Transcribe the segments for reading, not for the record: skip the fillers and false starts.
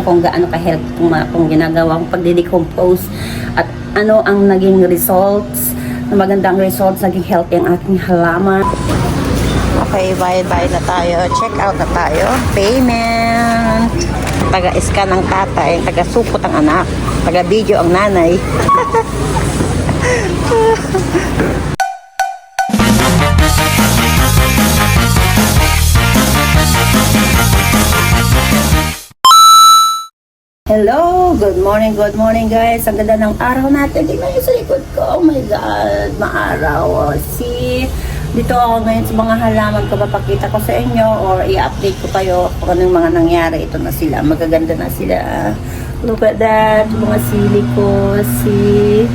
kung gaano ka-help kung ginagawa kong pagde-decompose at ano ang naging results, na magandang results, naging healthy ang aking halaman. Okay, bye-bye na tayo. Check out na tayo. Payment. Taga-scan ang tatay, taga-supot ang anak, taga-video ang nanay. Hello! Good morning guys! Ang ganda ng araw natin. Tingnan nyo sa likod ko. Oh my God! Maaraw. See? Dito ako ngayon sa mga halaman ko. Papakita ko sa inyo or i-update ko kayo kung anong mga nangyari. Ito na sila. Magaganda na sila. Look at that. Mga sili ko. See?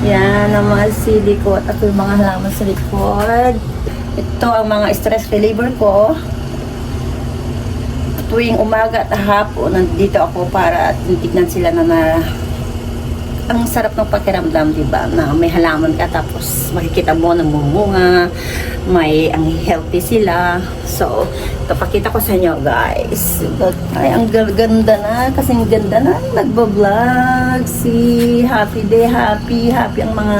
Yan. Ang mga sili ko. At ako yung mga halaman sa likod. Ito ang mga stress reliever ko. Tuwing umaga at hapon, nandito ako para tignan sila na ang sarap ng pakiramdam, diba? Na may halaman ka tapos makikita mo namumunga, may ang healthy sila. So, ito pakita ko sa inyo, guys. Ay, ang ganda na, kasing ganda na nagbablog. Si happy day, happy ang mga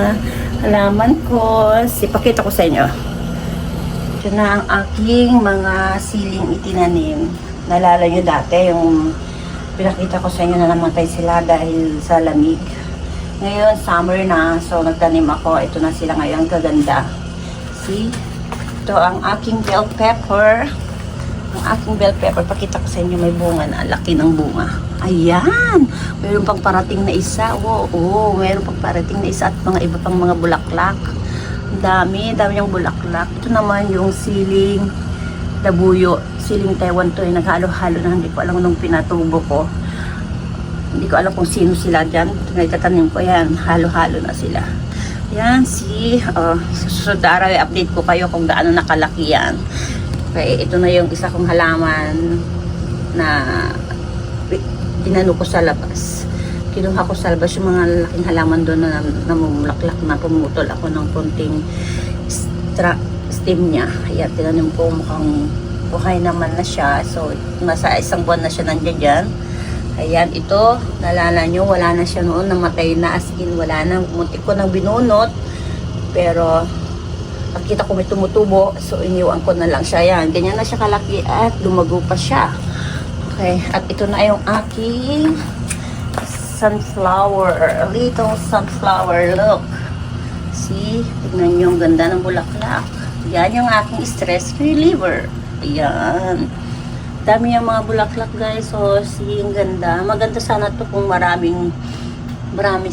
halaman ko. Pakita ko sa inyo. Ito na ang aking mga siling itinanim. Nalala nyo dati yung pinakita ko sa inyo na namatay sila dahil sa lamig. Ngayon, summer na. So, nagtanim ako. Ito na sila ngayon. Kaganda. See? Ito ang aking bell pepper. Ang aking bell pepper. Pakita ko sa inyo may bunga na. Laki ng bunga. Ayan! Mayroon pang parating na isa. Oo, mayroon pang parating na isa at mga iba pang mga bulaklak. Dami yung bulaklak. Ito naman yung siling labuyo. Siling Taiwan to, naghalo-halo na, hindi ko alam nung pinatubo ko. Hindi ko alam kung sino sila dyan. Nagtatanim ko yan, halo-halo na sila. Yan, susunod na araw, update ko kayo kung gaano nakalaki yan. Okay, ito na yung isa kong halaman na tinano ko sa labas. Kinuha ko sa labas yung mga laking halaman doon na namumulaklak na, pumutol ako ng konting stem niya. Ayan, tinanim ko, mukhang buhay naman na siya. So, nasa isang buwan na siya nandiyan dyan. Ayan, ito, nalala nyo, wala na siya noon, namatay na, as in, wala na. Muntik ko nang binunot, pero nakita ko may tumutubo, so iniwan ko na lang siya. Ayan, ganyan na siya kalaki at lumago pa siya. Okay, at ito na yung aking sunflower, little sunflower, look. See, tignan nyo, ang ganda ng bulaklak. Yan yung aking stress reliever. Ayan. Dami yung mga bulaklak, guys. So, see, ang ganda. Maganda sana to kung marami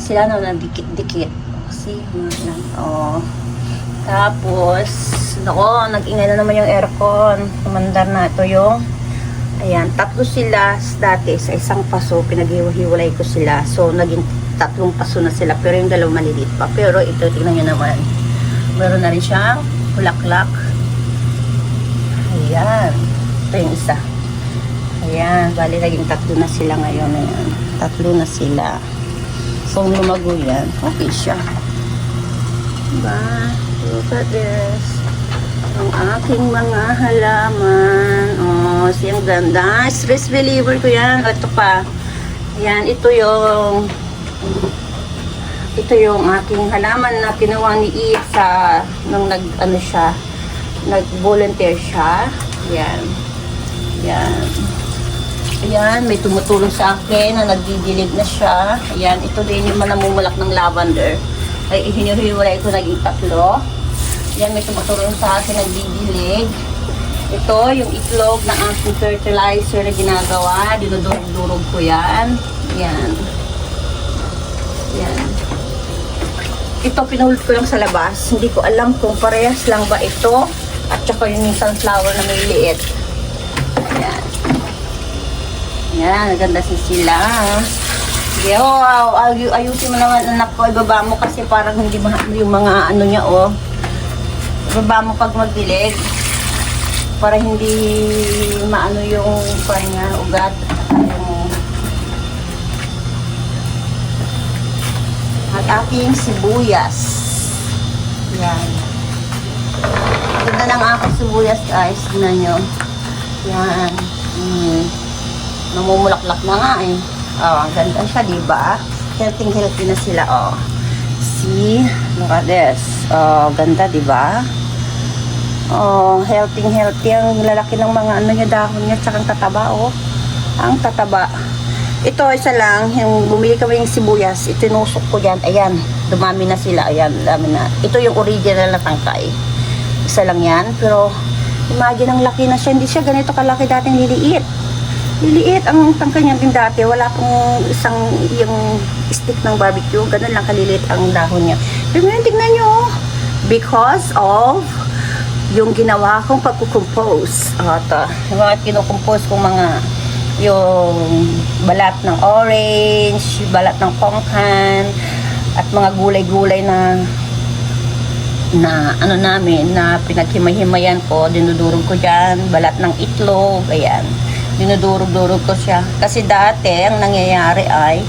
sila na dikit-dikit. See, yan. Oh. Tapos, nako, nag-ingay na naman yung aircon. Kumandar na ito yung, ayan, tatlo sila dati sa isang paso. Pinaghiwalay ko sila. So, naging tatlong paso na sila. Pero yung dalawa maliliit pa. Pero ito, tingnan nyo naman. Meron na rin siyang bulaklak. Ayan. Ito yung isa. Ayan. Bali, naging tatlo na sila ngayon. Ayan. Tatlo na sila. So, lumago yan. Okay siya. Diba? Look at this. Ang aking mga halaman. Oh, siyang ganda. Stress reliever ko yan. O, ito pa. Ayan. Ito yung aking halaman na kinuha ni Eve nung nag-volunteer siya. Ayan. Ayan. Ayan, may tumutulong sa akin na nagdidilig na siya. Ayan, ito din yung namumulak ng lavender. Ay, hinihiwalay ko naging tatlo. Ayan, may tumutulong sa akin, nagdidilig. Ito, yung itlog na aking fertilizer na ginagawa. Dinudurog-durog ko yan. Ayan. Ayan. Ito, pinahulot ko lang sa labas. Hindi ko alam kung parehas lang ba ito at saka yung sunflower na may liit. Ayan. Ayan, naganda sila. Wow, ayusin mo naman anak ko. Ibaba mo kasi parang hindi yung mga ano niya, oh. Ibaba mo pag magdilig. Para hindi maano yung niya, ugat. At aking sibuyas. Yan. Ganda ng aking sibuyas, guys. Tignan nyo. Yan. Namumulaklak na nga eh. Oh, ang ganda siya, diba? Healthy na sila, oh. See? Look at this. Oh, ganda, diba? Oh, healthy. Ang lalaki ng mga ano niya, dahon niya, tsaka ang tataba, oh. Ang tataba. Ito, isa lang, yung bumili kami yung sibuyas, itinusok ko dyan, ayan, dumami na sila, ayan, dami na. Ito yung original na tangkay. Isa lang yan, pero imagine ang laki na siya, hindi siya ganito kalaki dating liliit. Liliit ang tangkay niya din dati, wala pong isang yung stick ng barbecue, ganun lang kaliliit ang dahon niya. Pero ngayon, tignan nyo, because of yung ginawa kong pagkukompose. Ito, yung mga kinukompose kong mga yung balat ng orange, balat ng pongkan, at mga gulay-gulay na ano namin, na pinaghimay-himayan ko, dinudurog ko dyan, balat ng itlog, ayan. Dinudurog-durog ko siya. Kasi dati, ang nangyayari ay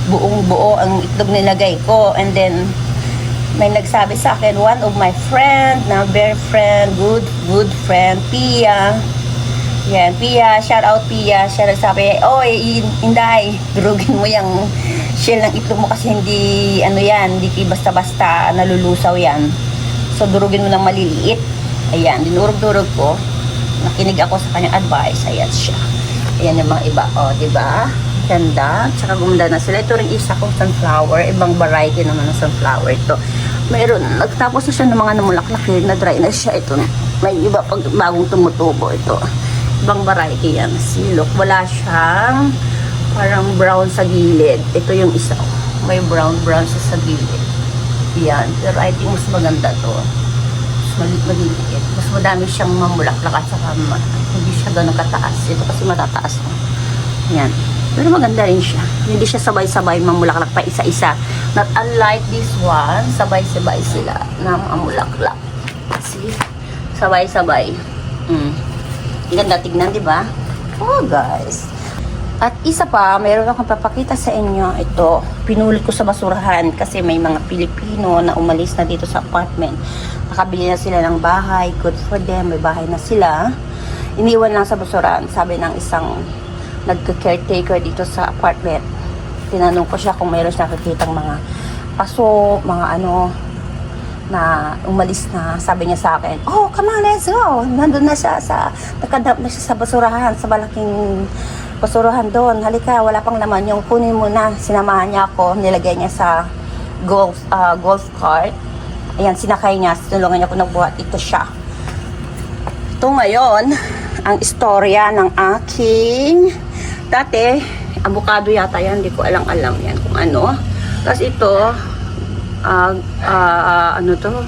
buong-buo ang itlog nilagay ko. And then, may nagsabi sa akin, one of my friend, na very friend, good friend, Pia. Yan, Pia, shout out Pia. Siya nagsabi, oy, Inday, durugin mo yung shell ng itlog mo kasi hindi, ano yan, hindi basta-basta nalulusaw yan. So, durugin mo ng maliliit. Ayan, dinurog-durog ko. Nakinig ako sa kanyang advice. Ayan siya. Ayan yung mga iba. O, diba? Ganda. Tsaka gumanda na sila. Ito rin isa kong sunflower. Ibang variety naman ng sunflower ito. Mayroon, nagtapos na siya ng mga namulaklak. Na dry na siya. Ito, may iba pag bagong tumutubo ito. Ibang variety yan. Silok. Wala siyang parang brown sa gilid. Ito yung isa. May brown siya sa gilid. Yan. Pero I think mas maganda to. Maliliit. Mas madami siyang mamulaklak at saka hindi siya gano'ng kataas. Ito kasi matataas na. Yan. Pero maganda rin siya. Hindi siya sabay-sabay mamulaklak pa isa-isa. Not unlike this one, sabay-sabay sila na mamulaklak. See? Sabay-sabay. Ganda tignan, di ba? Oh, guys. At isa pa, mayroon akong papakita sa inyo. Ito, pinuli ko sa basurahan kasi may mga Pilipino na umalis na dito sa apartment. Nakabili na sila ng bahay. Good for them. May bahay na sila. Iniwan lang sa basurahan. Sabi ng isang nagka-caretaker dito sa apartment. Tinanong ko siya kung mayroon siya nakikitang mga paso, mga ano, na umalis na. Sabi niya sa akin, oh, come on, let's go. Nandun na siya nakadamp na siya sa basurahan, sa malaking basurahan doon. Halika, wala pang laman yung kunin mo na. Sinamahan niya ako, nilagay niya sa golf cart. Ayan, sinakay niya, tinulungan niya ako nagbuhat. Ito siya. Ito ngayon, ang istorya ng aking, dati, avocado yata yan, hindi ko alam yan kung ano. Tapos ito, ano to,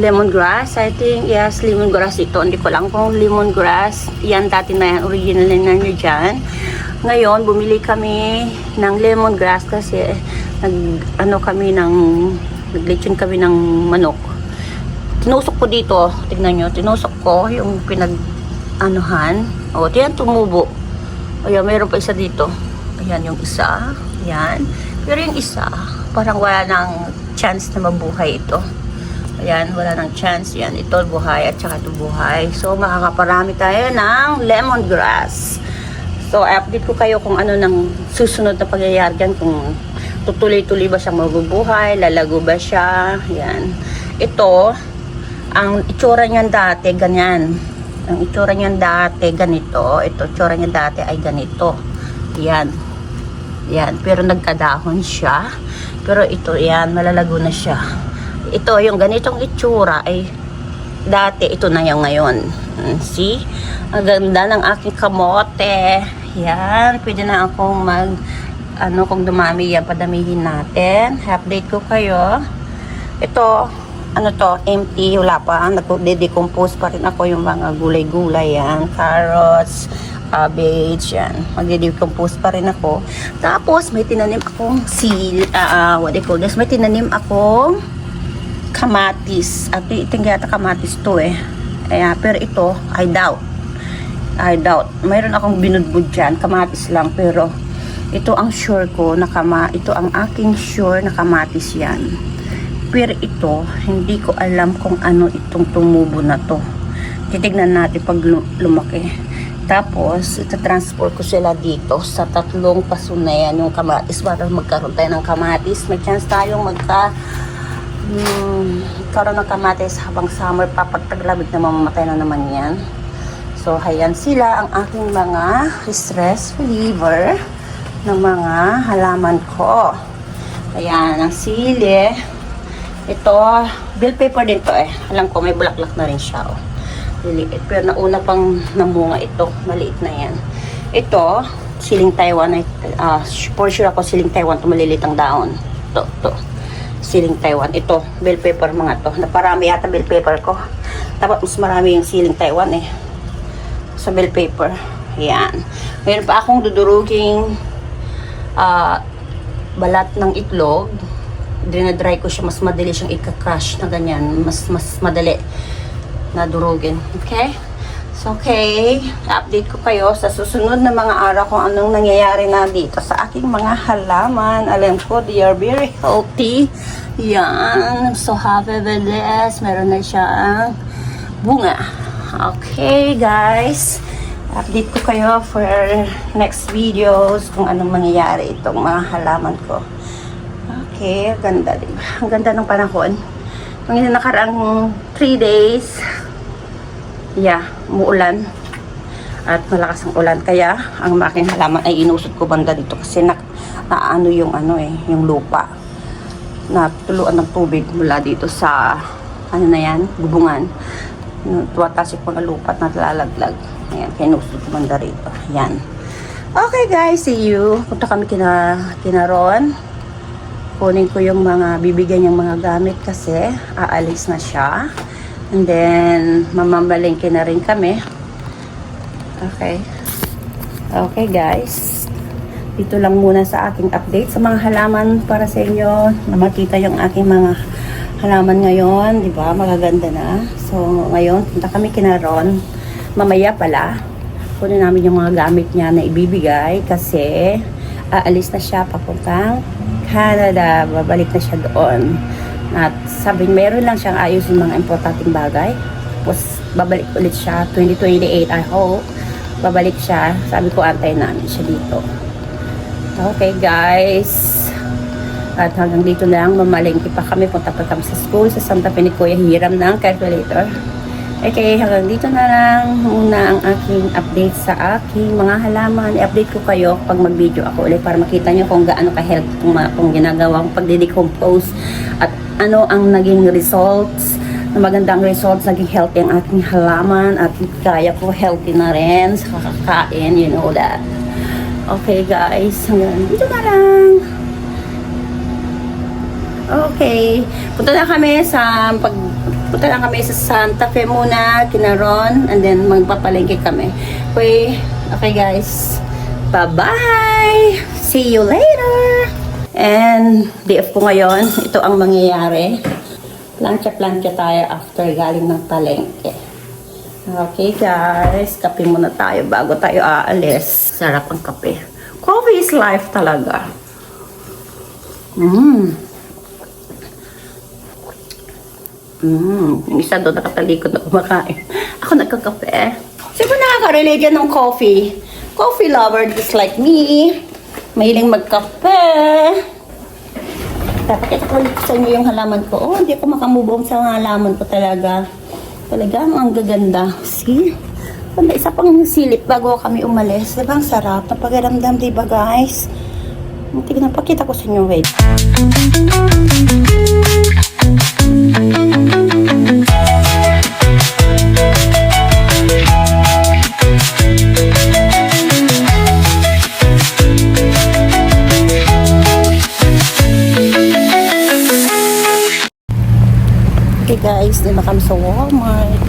lemongrass, I think, yes, lemongrass ito. Hindi ko lang kung lemongrass. Yan, dati na yan, original na nyo dyan. Ngayon, bumili kami ng lemongrass kasi naglechon kami ng manok. Tinusok ko dito, tignan nyo, tinusok ko yung pinag-anuhan. O, tiyan, tumubo. Ayan, mayroon pa isa dito. Ayan, yung isa. Ayan. Pero yung isa, parang wala nang chance na mabuhay ito. Ayan, wala nang chance. Yan, ito buhay at saka ito buhay. So, makakaparami tayo ng lemongrass. So, update ko kayo kung ano nang susunod na pangyayari dyan. Kung tutuloy-tuloy ba siyang mabubuhay, lalago ba siya. Yan. Ito, ang itsura niyan dati, ganyan. Ang itsura niyan dati, ganito. Ito, itsura niyan dati ay ganito. Yan. Yan. Pero nagkadahon siya. Pero ito, yan, malalago na siya. Ito, yung ganitong itsura ay dati, ito na yung ngayon. See? Ang ganda ng aking kamote. Yan. Pwede na akong kung dumami yan, padamihin natin. Update ko kayo. Ito, empty, wala pa. Nagde-decompose pa rin ako yung mga gulay-gulay yan. Carrots, cabbage, yan. Magde-decompose pa rin ako. Tapos, may tinanim akong may tinanim akong kamatis. At ito yata kamatis to eh. Pero ito, I doubt. Mayroon akong binudbud dyan, kamatis lang, pero ito ang sure ko na ito ang aking sure na kamatis yan. Pero ito, hindi ko alam kung ano itong tumubo na to. Titignan natin pag lumaki. Tapos, ita-transport ko sila dito sa tatlong paso na yan, yung kamatis. Para magkaroon tayo ng kamatis. May chance tayong karoon ng kamatis habang summer pa. Pag taglamig na mamamatay na naman yan. So, ayan sila ang aking mga stress reliever ng mga halaman ko. Ayan, ang sili. Ito, bill paper din to eh. Alam ko, may bulaklak na rin siya. Oh. Liliit. Pero nauna pang namunga ito. Maliit na yan. Ito, siling Taiwan. For sure ako, siling Taiwan. Ito maliliit ang daon. Ito. Siling Taiwan. Ito, bell pepper mga to. Naparami yata bell pepper ko. Dapat mas marami yung siling Taiwan eh. Sa bell pepper. Yan. Mayroon pa akong duduruging balat ng itlog. Dinadry ko siya. Mas madali siyang ika-crush na ganyan. Mas madali na durugin. Okay? So, okay. Update ko kayo sa susunod na mga araw kung anong nangyayari na dito sa aking mga halaman. Alam ko, they are very healthy. Yan. I'm so happy with this. Meron na siyang bunga. Okay, guys. Update ko kayo for next videos kung anong mangyayari itong mga halaman ko. Okay, ganda, diba? Ang ganda ng panahon. Ang nakaraang 3 days, umuulan at malakas ang ulan. Kaya, ang aking halaman ay inusot ko banda dito kasi naano yung yung lupa. Natuluan ng tubig mula dito sa, gubungan. Tuwatasik mga lupa at nalalaglag. Ayan, kinusot ko banda rito. Ayan. Okay guys, see you. Punta kami kina Ron. Kunin ko yung bibigyan yung mga gamit kasi aalis na siya. And then, mamamalingki na rin kami. Okay. Okay guys. Dito lang muna sa aking update sa mga halaman para sa inyo. Na makita yung aking mga halaman ngayon. Diba? Magaganda na. So, ngayon, punta kami kina Ron. Mamaya pala, kunin namin yung mga gamit niya na ibibigay kasi aalis na siya papuntang Canada, babalik na siya doon. At sabi, meron lang siyang ayusin mga importanteng bagay. Tapos, babalik ulit siya, 2028, I hope. Babalik siya. Sabi ko, antayin namin siya dito. Okay, guys. At hanggang dito na lang, mamalingki pa kami. Punta pa kami sa school, sa Santa Fe ni Kuya. Hiram ng calculator. Okay, hanggang dito na lang muna ang aking update sa aking mga halaman. I-update ko kayo pag mag-video ako ulit para makita nyo kung gaano ka-health kung ginagawa kong pagdidecompose at ano ang naging results, na magandang results, naging healthy ang aking halaman at kaya ko healthy na rin sa kakakain, you know that. Okay guys, hanggang dito na lang. Okay, punta na kami sa Santa Fe muna, kina Ron, and then magpapalengke kami. Okay guys, bye-bye! See you later! And DF ko ngayon, ito ang mangyayari. Plancha-plancha tayo after galing ng palengke. Okay guys, kape muna tayo bago tayo aalis. Sarap ang kape. Coffee is life talaga. Yung isa doon nakatalikod na kumakain. Ako nagkakape. Siyempre nakaka-relate yan ng coffee. Coffee lover just like me. Mahiling magkape. Tapakita ko ulit sa inyo yung halaman ko. Oh, hindi ako makamubong sa halaman ko talaga. Talagang ang gaganda. See? Isa pang silip bago kami umalis. Diba ang sarap? Napagaramdam, diba guys? Tignan, pakita ko sa inyo. Wait. Okay guys, din na kami sa Walmart.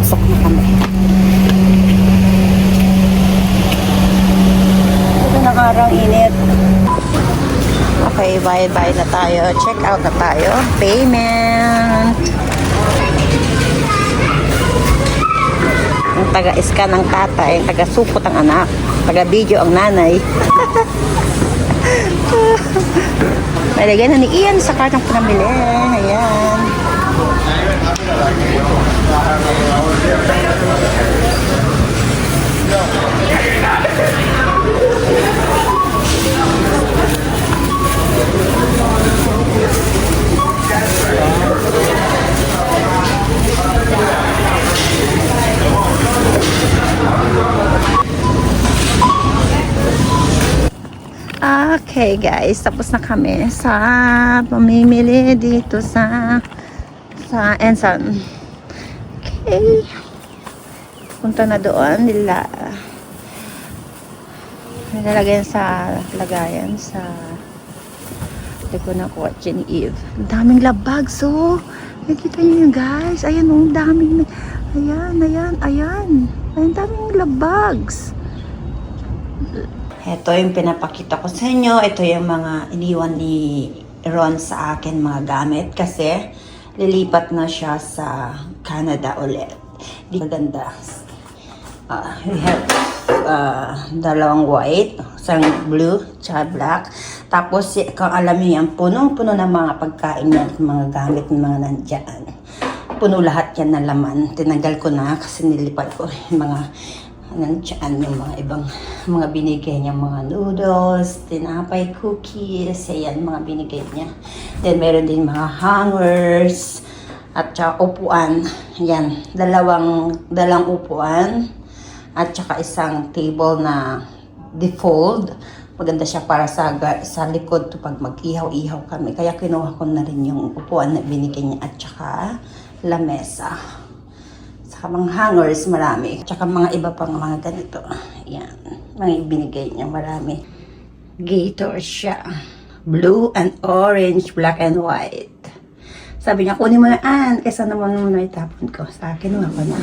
Pasok na kami. Ito na araw init. Okay, bye-bye na tayo. Check out na tayo. Payment. Ang taga-scan ng tatay, ang taga-supot ang anak, taga-video ang nanay. Nalagyan na ni Ian sa kartang pinamili. Ayan. Okay guys, tapos na kami sa pamimili dito sa Ensan. Okay. Punta na doon nila. Nilalagyan sa lagayan sa ko na ko Jenny Eve. Ang daming labags oh. Nakita niyo yun guys. Ayan oh, daming. Ayan. Ang daming labags. Ito yung pinapakita ko sa inyo. Ito yung mga iniwan ni Ron sa akin mga gamit kasi lilipat na siya sa Canada ulit. Di maganda. We have dalawang white, isang blue, tsaka black. Tapos kung alam niyo yan, punong-puno ng mga pagkain yan, mga gamit ng mga nandyan. Puno lahat yan ng laman. Tinanggal ko na kasi nilipat ko yung mga nandiyan yung mga ibang mga binigay niya, mga noodles, tinapay, cookies, ayan mga binigay niya. Then meron din mga hangers at saka upuan. Ayan, dalang upuan at saka isang table na defold. Maganda siya para sa likod to pag mag-ihaw-ihaw kami. Kaya kinuha ko na rin yung upuan na binigay niya at saka lamesa. Mga hangers, marami. Tsaka mga iba pang mga ganito. Ayan. Mga ibinigay niya, marami. Gator siya. Blue and orange, black and white. Sabi niya, kunin mo na, Ann. Kaysa naman mo na itapon ko. Sa akin, ko na.